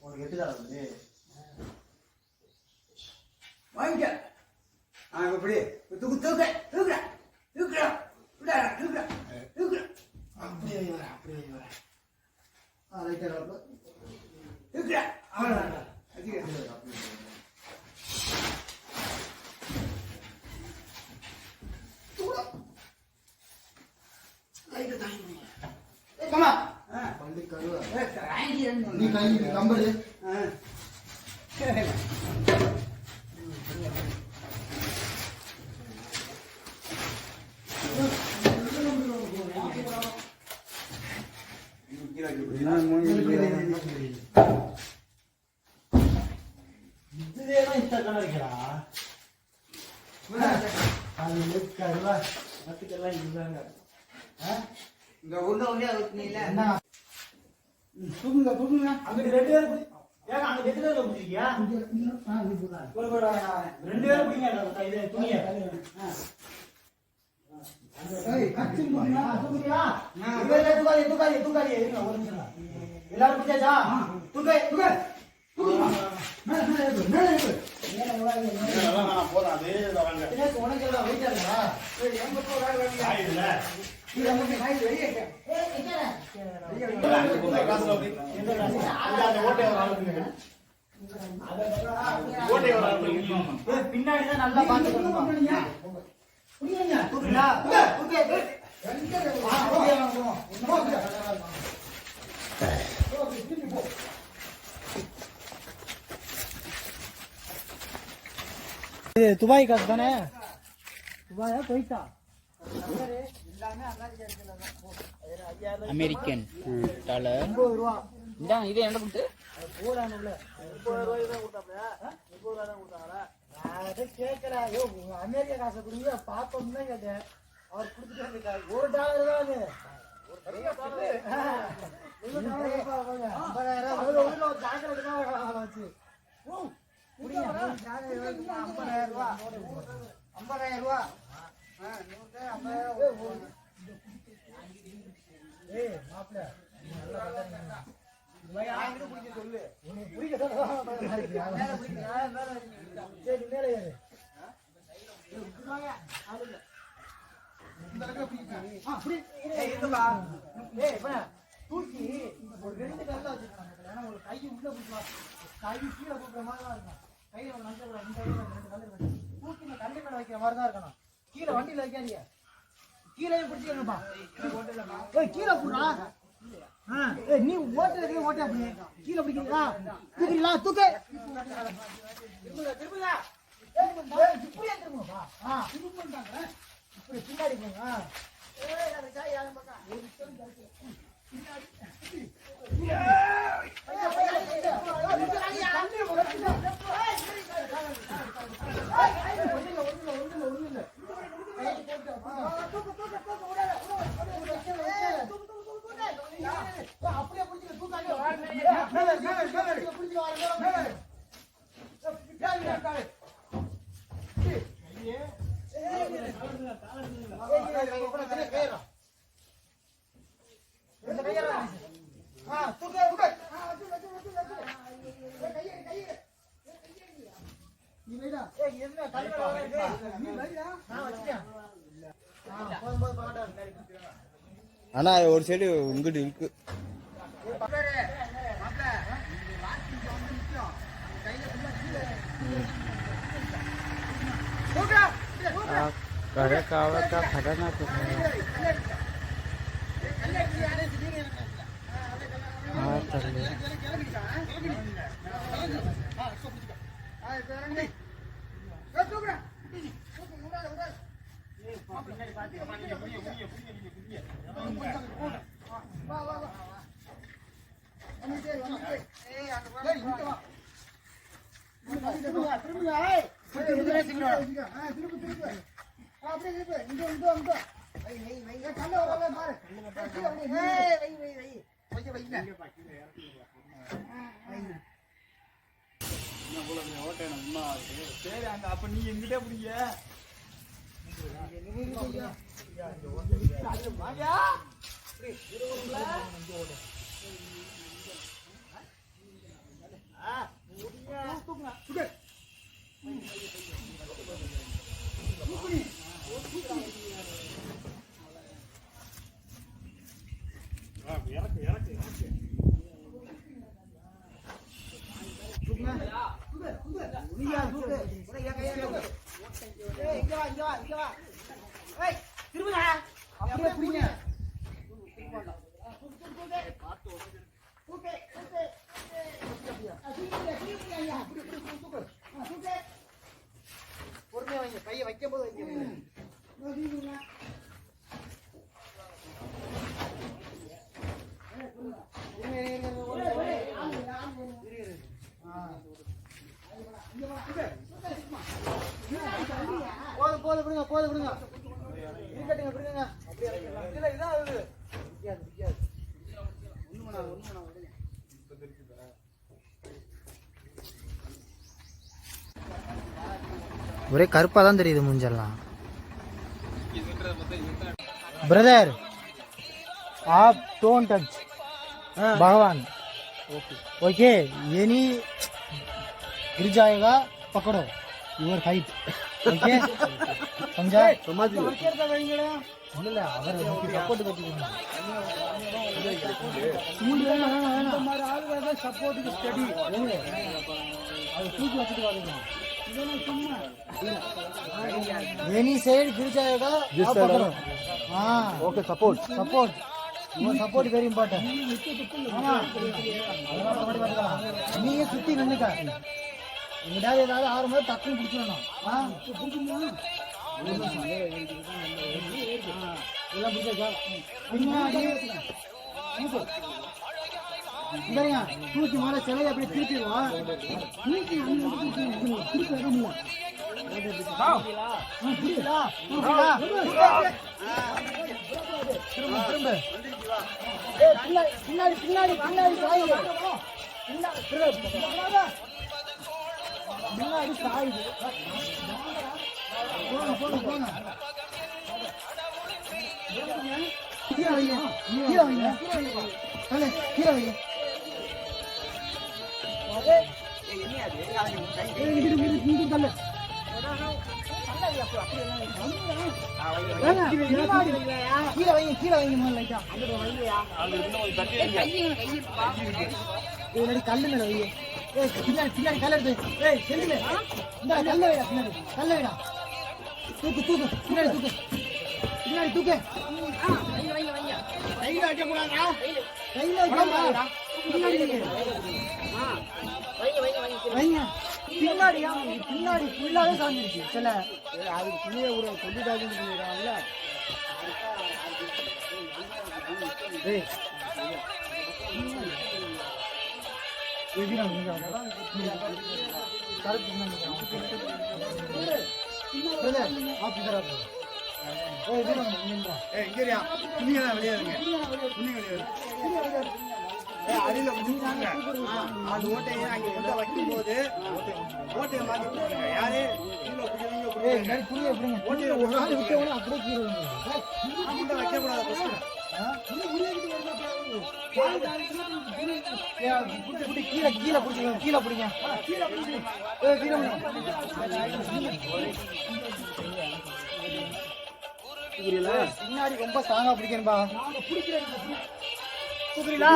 உனக்கு எட்டு தரது வாங்கிக்க. இப்படி தூக்கு தூக்க தூக்குற தூக்குற விடாத தூக்குற தூக்குற அப்படியே வர அப்படியே வர ரைட்டர் தூக்குற அவ்வளோ அதிகம் நீ கை கம்பரு இதுதான் இந்த கணக்கு வைக்கிறா அது இருக்காதுலாம் மத்துக்கெல்லாம் இருந்தாங்க இங்க உள்ள உள்ளே இல்ல என்ன தூக்குங்க தூக்குங்க அங்க ரெண்டு பேர் ஏங்க அங்க ரெண்டு பேர் குடிச்சியா ரெண்டு பேர் குடிங்க இது துணிய ஏய் கச்சி முன்னா தூக்குறியா இவரே தூக்காதே இருங்க ஒரு நிமிஷம் எல்லாரும் குடிச்சாச்சா தூக்கு தூக்கு போதாது உனக்கு எல்லாம் வைக்காதா எங்க போறாங்க பின்னாடிதான் நல்லா பாத்துக்கணும் துபாய் காசு தானே துபாயா போயிட்டா அமெரிக்கன் டாலர் இதான் இது என்ன கொடுத்து அமெரிக்கா காசை கொடுங்க பாப்போம் தான் கேட்டேன் அவர் கொடுத்துட்டு $1 தான் தூக்கி ஒரு 2 கல்ல வச்சிருக்காங்க ஒரு கை உள்ள பிடிச்சா கை கீழே போடுற மாதிரி தான் இருக்கும் கையில ஒரு நஞ்ச இந்த கையில 2 கல்ல வச்சு தூக்கி இந்த கல்லு மேல வைக்கிற மாதிரி தான் இருக்கணும் கீழே வண்டியில வைக்காதீங்க கீழே பிடிச்சிக்கணும்பா ஏய் கீழே புடுறா ஏய் நீ ஓட்டறதே ஓட்ட அப்படி கீழே பிடிக்கிறீங்களா தூக்குறீங்களா தூக்கு திரும்புங்க இப்படி திரும்புங்கப்பா திரும்ப பண்றாங்க இப்படி பின்னாடி போங்க ஏய் அந்த காய் யாரும் பக்கம் ஒரு நிமிஷம் பின்னாடி அப்படியே புடிச்சு தூக்காங்க ஆனா ஒரு சைடு உங்ககிட்ட இருக்கு का खतरना சரி அங்க அப்ப நீ எங்கிட்ட பிடிங்க பொறுமையா வைங்க, கையை வைக்கும் போது வைங்க. போதும் போதும் விடுங்க, போதும் விடுங்க. இருக்கட்டுங்க, விடுங்க. அப்படியே வைக்கலாம். இல்ல இதான் அது விக்காது விக்காது. ஒரே கருப்பா தான் தெரியுது மூஞ்செல்லாம். பிரதர் आप don't touch भगवान ओके एनी गिर जाएगा पकड़ो योर फाइट ओके समझा समझ இல்ல அவர் சப்போர்ட் கட்டிக்கணும் இந்த மாதிரி ஆளுங்க சப்போர்ட்டுக்கு ஸ்டடி அது தூக்கி வச்சுட்டு வரீங்க एनी साइड गिर जाएगा आप पकड़ो हां ओके सपोर्ट सपोर्ट वो सपोर्ट वेरी इंपॉर्टेंट ஆமா அதனால படி வரலாம் நீங்க சுத்தி நின்னுக்க இங்கடா ஏதாவது ஆறும்போது டக்குன்னு பிடிச்சிடணும் பிடிக்குமா எல்லாம் பிடிச்சா பின்னாடி இங்கறியா தூக்கி மேல சிலையை அப்படியே திருப்பிடுவா தூக்கி திருப்பி வைக்க முடியல பின்னாடி பின்னாடி பின்னாடி சாயுது பின்னாடி சாயுது போங்க போங்க போங்க கீழே வைங்க கீழே வைங்க கீழே வைங்க கீழே வைங்க கீழே வைங்க லைட்டா கல்லு மேல வைங்க பின்னாடி பின்னாடி கல்ல எடுத்து செல்லுங்க இந்த கல்ல வைடா பின்னாடி கல்ல வைடா தூக்கு தூக்கு பின்னாடி தூக்கு பின்னாடி தூக்கு கையில வைக்க கூடாதா கையில வைக்க கூடாதா பின்னாடி வைங்க பின்னாடியா பின்னாடி ஃபுல்லாவே சாஞ்சிருச்சு சில அதுக்கு புளிய ஊற சொல்லிட்டாங்கன்னு சொல்லிடுறாங்கல்ல ஏய் எதிராக நீங்க கரெக்ட் அடியில அந்த ஓட்டையை அங்க உள்ள வைக்கும் போது ஓட்டையை மாத்தி யாரு ஓட்டையை ஒரு நாள் விட்டவன அப்படியே கீழே வைக்க கூடாது கீழே கீழே பிடிச்சிங்க கீழே பிடிங்க பின்னாடி ரொம்ப ஸ்ட்ராங்கா பிடிக்கணும்பா புரியலா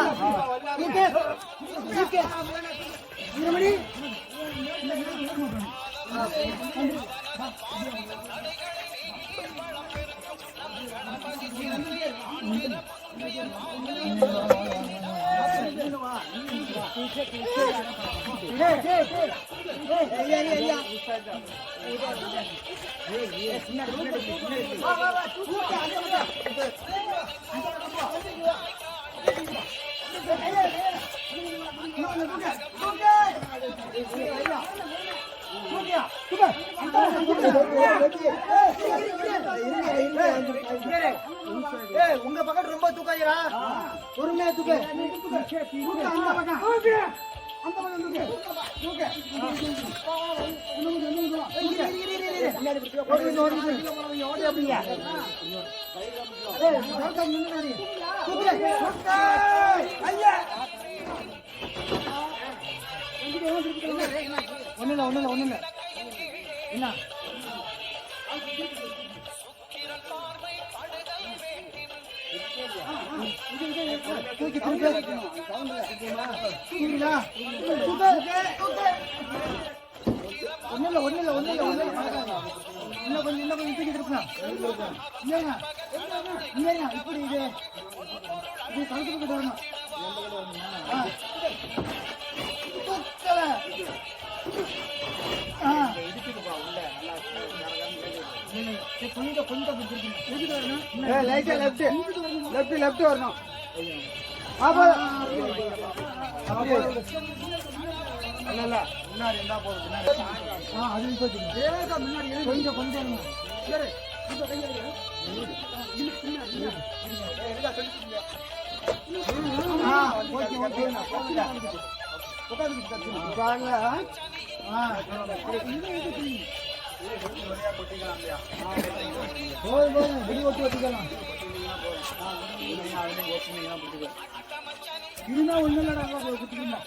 உங்க பக்கம் ரொம்ப தூக்காதீரா பொறுமையா தூக்கு அந்த பக்கம் ஒண்ணு இல்ல என்ன தூக்கி ஒண்ணு இல்ல இன்னும் கொஞ்சம் தூக்கி திருப்பலாம் இல்லைங்க இப்படி இது கழுத்துக்கு கிட்ட வரணும் கொஞ்சம் லெஃப்ட் வரணும் இல்ல முன்னாடி இருந்தா போதும் அது முன்னாடி கொஞ்சம் சரி இதுனா ஒண்ணு இல்லடா குட்டிக்கணும்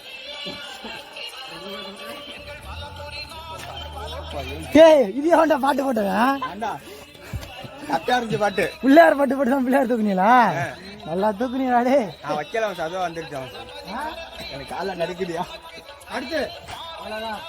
இது ஏன்டா பாட்டு போட்டவன் பாட்டு பிள்ளையார் பாட்டு போட்டு தான் பிள்ளையார் தூக்குனீங்களா நல்லா தூக்குனீங்களாடே நான் வைக்கல சதவா வந்துருச்சான் எனக்கு கால நடிக்குதியா அடுத்து அவ்வளவுதான்